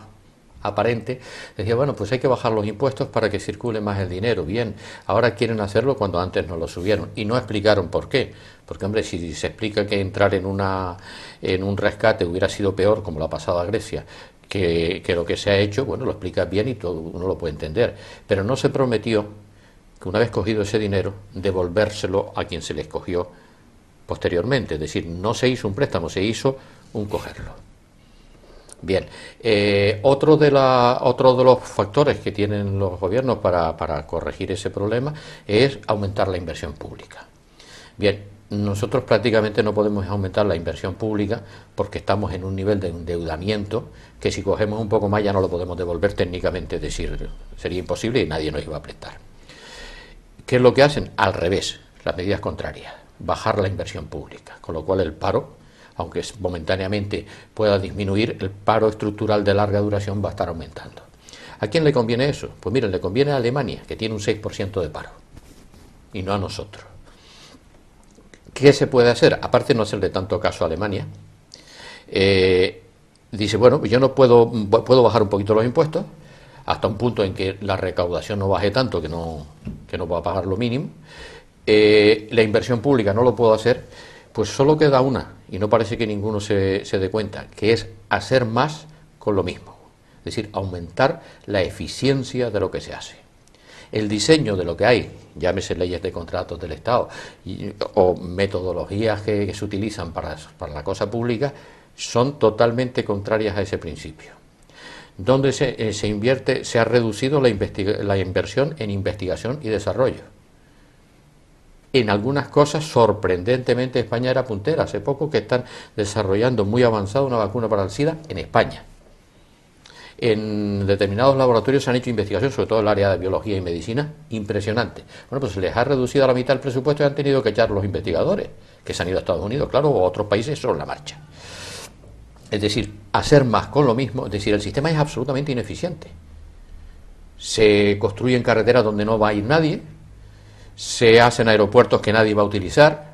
aparente, decía, bueno, pues hay que bajar los impuestos para que circule más el dinero. Bien, ahora quieren hacerlo cuando antes no lo subieron y no explicaron por qué. Porque, hombre, si se explica que entrar en un rescate hubiera sido peor, como lo ha pasado a Grecia, que lo que se ha hecho, bueno, lo explicas bien y todo uno lo puede entender. Pero no se prometió que una vez cogido ese dinero, devolvérselo a quien se le escogió posteriormente. Es decir, no se hizo un préstamo, se hizo un cogerlo. Bien, otro de los factores que tienen los gobiernos para corregir ese problema es aumentar la inversión pública. Bien, nosotros prácticamente no podemos aumentar la inversión pública porque estamos en un nivel de endeudamiento que si cogemos un poco más ya no lo podemos devolver técnicamente, es decir, sería imposible y nadie nos iba a prestar. ¿Qué es lo que hacen? Al revés, las medidas contrarias, bajar la inversión pública, con lo cual el paro, aunque momentáneamente pueda disminuir, el paro estructural de larga duración va a estar aumentando. ¿A quién le conviene eso? Pues miren, le conviene a Alemania, que tiene un 6% de paro, y no a nosotros. ¿Qué se puede hacer? Aparte de no hacerle tanto caso a Alemania, dice, bueno, yo no puedo bajar un poquito los impuestos, hasta un punto en que la recaudación no baje tanto, que no va a pagar lo mínimo. La inversión pública no lo puedo hacer. Pues solo queda una, y no parece que ninguno se dé cuenta, que es hacer más con lo mismo. Es decir, aumentar la eficiencia de lo que se hace. El diseño de lo que hay, llámese leyes de contratos del Estado o metodologías que se utilizan para la cosa pública, son totalmente contrarias a ese principio. Donde se invierte, se ha reducido la inversión en investigación y desarrollo. En algunas cosas, sorprendentemente, España era puntera. Hace poco que están desarrollando muy avanzada una vacuna para el SIDA en España. En determinados laboratorios se han hecho investigaciones, sobre todo en el área de biología y medicina, impresionante. Bueno, pues se les ha reducido a la mitad el presupuesto y han tenido que echar los investigadores, que se han ido a Estados Unidos, claro, o a otros países sobre la marcha. Es decir, hacer más con lo mismo, es decir, el sistema es absolutamente ineficiente. Se construyen carreteras donde no va a ir nadie, se hacen aeropuertos que nadie va a utilizar,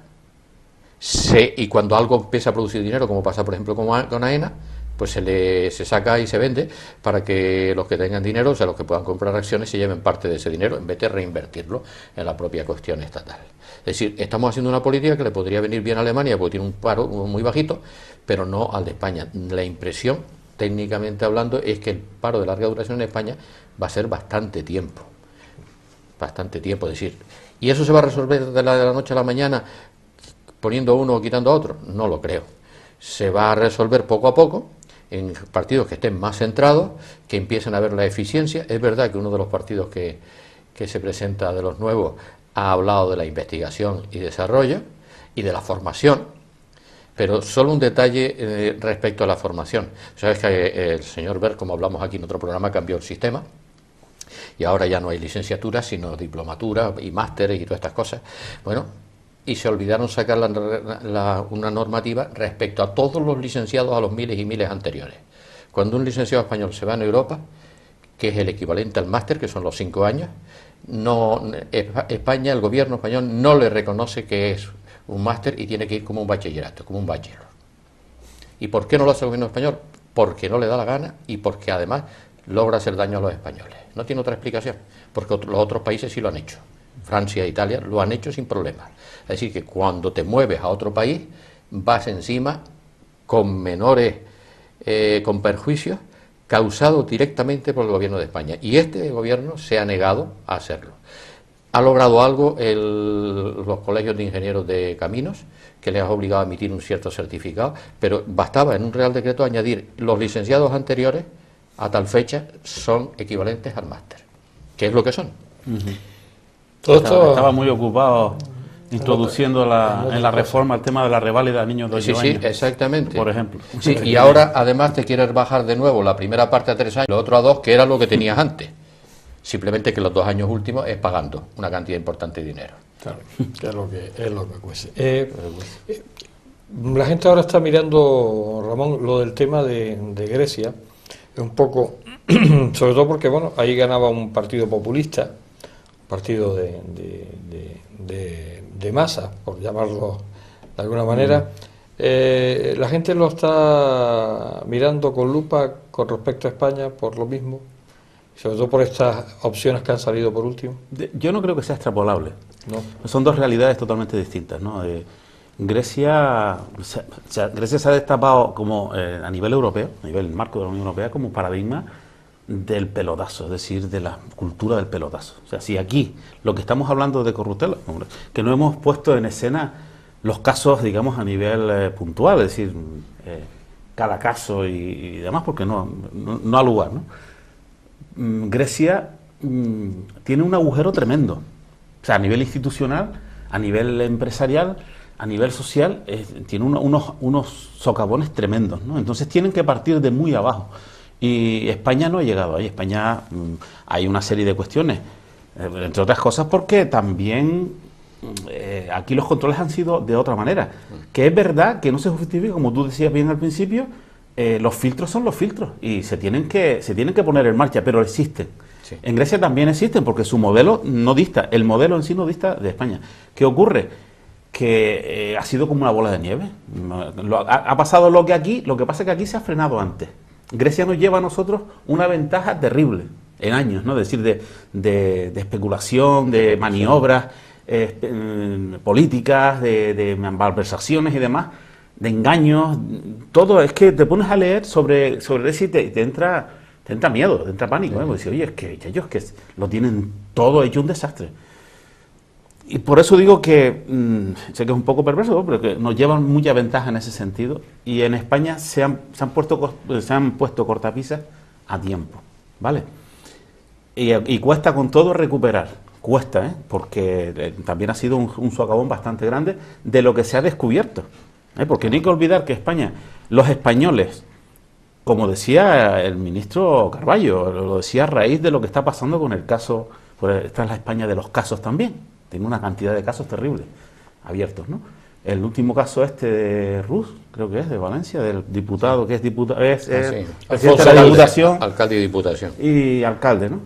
y cuando algo empieza a producir dinero, como pasa por ejemplo con AENA, pues se saca y se vende para que los que tengan dinero, o sea, los que puedan comprar acciones, se lleven parte de ese dinero en vez de reinvertirlo en la propia cuestión estatal. Es decir, estamos haciendo una política que le podría venir bien a Alemania porque tiene un paro muy bajito, pero no al de España. La impresión, técnicamente hablando, es que el paro de larga duración en España va a ser bastante tiempo, es decir, ¿y eso se va a resolver de la noche a la mañana poniendo uno o quitando a otro? No lo creo. Se va a resolver poco a poco, en partidos que estén más centrados, que empiecen a ver la eficiencia. Es verdad que uno de los partidos que se presenta de los nuevos ha hablado de la investigación y desarrollo y de la formación, pero solo un detalle respecto a la formación. Sabes que el señor Wert, como hablamos aquí en otro programa, cambió el sistema y ahora ya no hay licenciatura, sino diplomatura y másteres y todas estas cosas. Bueno, y se olvidaron sacar una normativa respecto a todos los licenciados, a los miles y miles anteriores. Cuando un licenciado español se va en Europa, que es el equivalente al máster, que son los 5 años, España, el gobierno español, no le reconoce que es un máster y tiene que ir como un bachillerato, como un bachelor. ¿Y por qué no lo hace el gobierno español? Porque no le da la gana y porque además logra hacer daño a los españoles. No tiene otra explicación, porque los otros países sí lo han hecho. Francia e Italia lo han hecho sin problemas. Es decir, que cuando te mueves a otro país, vas encima con menores, con perjuicios causados directamente por el gobierno de España. Y este gobierno se ha negado a hacerlo. Ha logrado algo los colegios de ingenieros de caminos, que les ha obligado a emitir un cierto certificado, pero bastaba en un Real Decreto añadir los licenciados anteriores a tal fecha son equivalentes al máster, que es lo que son. Todo esto estaba muy ocupado introduciendo en la reforma el tema de la reválida a niños de 8 años. Sí, exactamente. Por ejemplo. Sí, y ahora además te quieres bajar de nuevo la primera parte a 3 años, lo otro a 2, que era lo que tenías antes. Simplemente que los 2 años últimos es pagando una cantidad importante de dinero. Claro, que es lo que cuesta. La gente ahora está mirando, Ramón, lo del tema de Grecia, un poco, sobre todo porque, bueno, ahí ganaba un partido populista, un partido de masa, por llamarlo de alguna manera. La gente lo está mirando con lupa con respecto a España por lo mismo, sobre todo por estas opciones que han salido por último. Yo no creo que sea extrapolable. No. Son dos realidades totalmente distintas, ¿no? Grecia se ha destapado como a nivel europeo, a nivel marco de la Unión Europea, como paradigma del pelotazo, es decir, de la cultura del pelotazo. O sea, si aquí lo que estamos hablando de corruptela, que no hemos puesto en escena los casos, digamos, a nivel puntual, es decir, cada caso y demás, porque no ha lugar, ¿no? Grecia tiene un agujero tremendo, o sea, a nivel institucional, a nivel empresarial, a nivel social, tiene unos socavones tremendos, ¿no? Entonces tienen que partir de muy abajo. Y España no ha llegado ahí. España hay una serie de cuestiones, entre otras cosas porque también aquí los controles han sido de otra manera. Que es verdad que no se justifica, como tú decías bien al principio, los filtros son los filtros y se tienen que poner en marcha, pero existen. Sí. En Grecia también existen porque su modelo no dista, el modelo en sí no dista de España. ¿Qué ocurre? Que ha sido como una bola de nieve. Ha pasado lo que aquí, lo que pasa es que aquí se ha frenado antes. Grecia nos lleva a nosotros una ventaja terrible en años, ¿no? Es decir, de especulación, de maniobras políticas, de malversaciones y demás, de engaños, todo. Es que te pones a leer sobre eso y te entra miedo, te entra pánico, ¿eh? Porque dices, oye, es que ellos que lo tienen todo hecho un desastre. Y por eso digo que, sé que es un poco perverso, pero que nos llevan mucha ventaja en ese sentido. Y en España se han puesto cortapisas a tiempo, ¿vale? Y cuesta con todo recuperar, cuesta, porque también ha sido un socavón bastante grande de lo que se ha descubierto. Porque no hay que olvidar que España, los españoles, como decía el ministro Carballo, lo decía a raíz de lo que está pasando con el caso, pues esta es la España de los casos también. Tiene una cantidad de casos terribles, abiertos, ¿no? El último caso de Ruz, creo que es, de Valencia, del diputado, que es diputado, presidente de la Diputación. Alcalde y Diputación. Y alcalde, ¿no?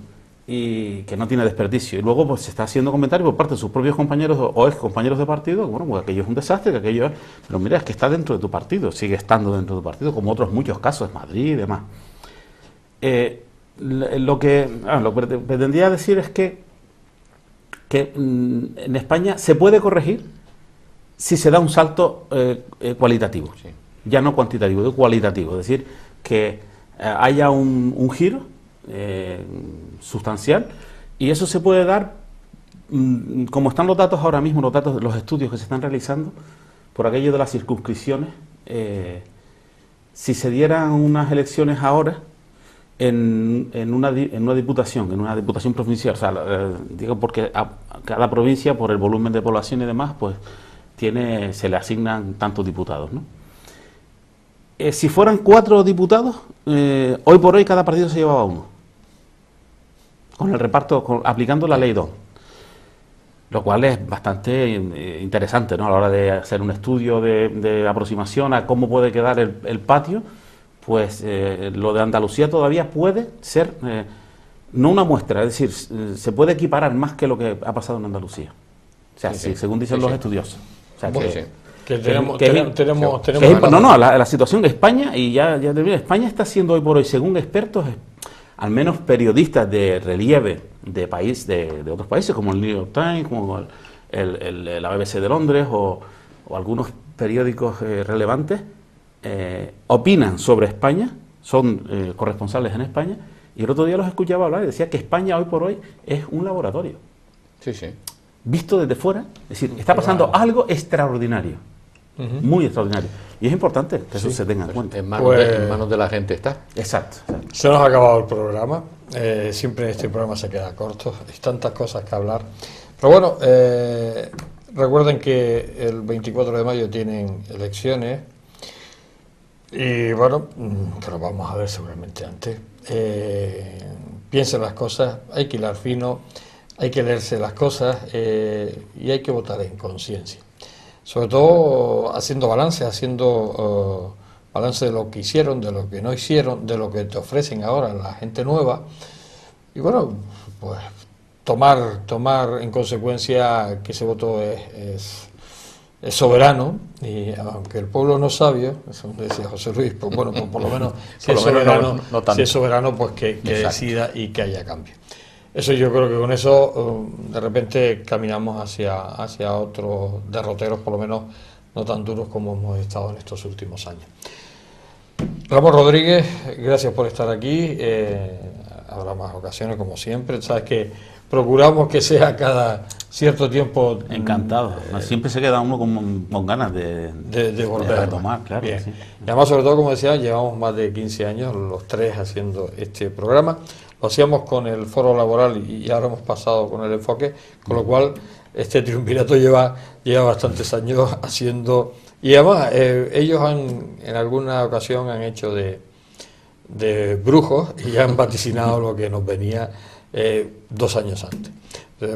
Y que no tiene desperdicio. Y luego pues se está haciendo comentarios por parte de sus propios compañeros o ex compañeros de partido, que bueno, pues aquello es un desastre, que aquello es... Pero mira, es que está dentro de tu partido, sigue estando dentro de tu partido, como otros muchos casos, Madrid y demás. Lo que pretendía decir es que en España se puede corregir si se da un salto cualitativo, sí. Ya no cuantitativo, cualitativo, es decir, que haya un giro sustancial, y eso se puede dar, como están los datos ahora mismo, los estudios que se están realizando, por aquello de las circunscripciones, si se dieran unas elecciones ahora en una diputación provincial, o sea, digo porque a cada provincia, por el volumen de población y demás, pues se le asignan tantos diputados, ¿no? Si fueran 4 diputados, hoy por hoy cada partido se llevaba uno, con el reparto, aplicando la ley 2, lo cual es bastante interesante, ¿no? A la hora de hacer un estudio de aproximación a cómo puede quedar el patio, pues lo de Andalucía todavía puede ser, no una muestra, es decir, se puede equiparar más que lo que ha pasado en Andalucía, o sea, sí, según dicen los estudiosos. O sea, la situación de España, y ya termina, España está siendo hoy por hoy, según expertos, al menos periodistas de relieve de otros países, como el New York Times, como la BBC de Londres o algunos periódicos relevantes, opinan sobre España, son corresponsales en España, y el otro día los escuchaba hablar y decía que España hoy por hoy es un laboratorio. Sí, sí. Visto desde fuera, es decir, está pasando algo extraordinario, muy extraordinario. Y es importante que eso se tenga en cuenta. En manos de la gente está. Exacto. Se nos ha acabado el programa. Siempre este programa se queda corto. Hay tantas cosas que hablar. Pero bueno, recuerden que el 24 de mayo tienen elecciones. Y bueno, que lo vamos a ver seguramente antes. Piensen las cosas, hay que hilar fino, hay que leerse las cosas y hay que votar en conciencia. Sobre todo haciendo balance, balance de lo que hicieron, de lo que no hicieron, de lo que te ofrecen ahora la gente nueva. Y bueno, pues tomar en consecuencia que ese voto es soberano, y aunque el pueblo no es sabio, eso decía José Luis, pues bueno, pues por lo menos si es soberano, pues que decida y que haya cambio. Eso yo creo que con eso de repente caminamos hacia otros derroteros, por lo menos no tan duros como hemos estado en estos últimos años. Ramón Rodríguez, gracias por estar aquí. Habrá más ocasiones como siempre. Sabes que procuramos que sea cada cierto tiempo. Encantado. Siempre se queda uno con ganas de volver a retomar, claro. Bien. Sí. Y además, sobre todo, como decía, llevamos más de 15 años los tres haciendo este programa. Lo hacíamos con el Foro Laboral y ahora hemos pasado con el Enfoque, con lo cual este triunvirato lleva bastantes años haciendo. Y además, ellos en alguna ocasión han hecho de brujos y han vaticinado lo que nos venía 2 años antes.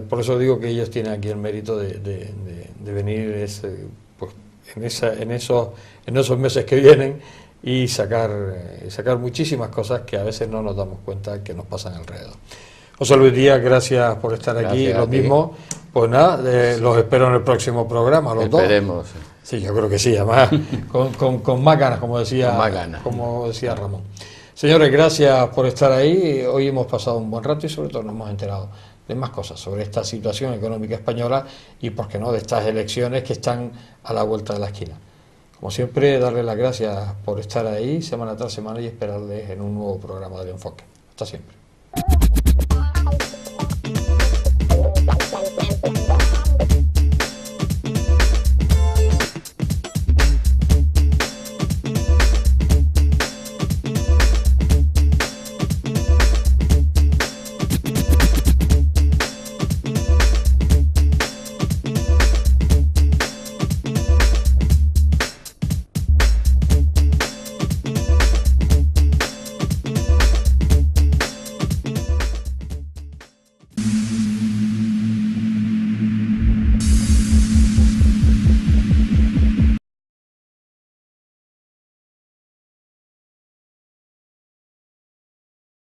Por eso digo que ellos tienen aquí el mérito de venir pues, en esos meses que vienen y sacar muchísimas cosas que a veces no nos damos cuenta que nos pasan alrededor. José Luis Díaz, gracias por estar aquí. Lo mismo, pues nada, los espero en el próximo programa, los dos. Esperemos. Sí, yo creo que sí, además con más ganas, como decía Ramón. Señores, gracias por estar ahí. Hoy hemos pasado un buen rato y sobre todo nos hemos enterado de más cosas sobre esta situación económica española y, por qué no, de estas elecciones que están a la vuelta de la esquina. Como siempre, darles las gracias por estar ahí semana tras semana y esperarles en un nuevo programa del Enfoque. Hasta siempre.